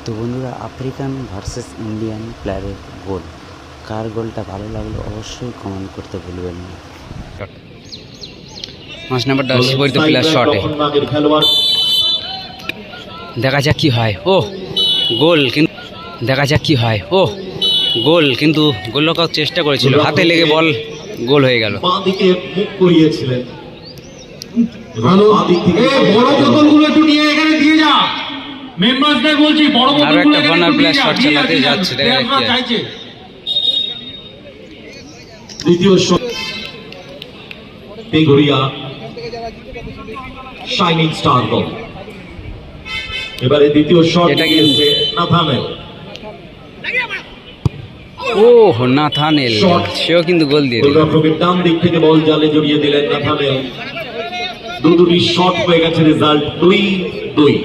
তো বন্ধুরা, African versus Indian প্লেয়ারের গোল, কার গোলটা ভালো লাগলো অবশ্যই কমেন্ট করতে ভুলবেন না। 5 নাম্বারটা সুপরিত প্লেয়ার শটে, দেখা যাক কি হয়। ও গোল, কিন্তু দেখা যাক কি হয়। ও গোল, কিন্তু গোলরক্ষক চেষ্টা করেছিল, হাতে লেগে বল গোল হয়ে গেল। বাঁ দিকে মুখ করিয়েছিলেন। ভালো দিক থেকে বড় বোতলগুলো একটু নিয়ে এখানে দিয়ে যা। মেম্বারসদের বলছি বড় আরো বোতলগুলো একটা কর্নার প্লেয়ার শট চালাতে যাচ্ছে, দেখা যাক কি হয়। দ্বিতীয় শট পেগোরিয়া শাইনিং স্টার গোল। এবারে দ্বিতীয় শট এটা কি? গিয়েছে নাথানেল। ও নাথানেল, সেও কিন্তু গোল দিয়ে দিল। গোলরক্ষকের ডান দিক থেকে বল জালে জড়িয়ে দিলেন নাথানেল। দুটি শট হয়ে গেছে, রেজাল্ট 2-2।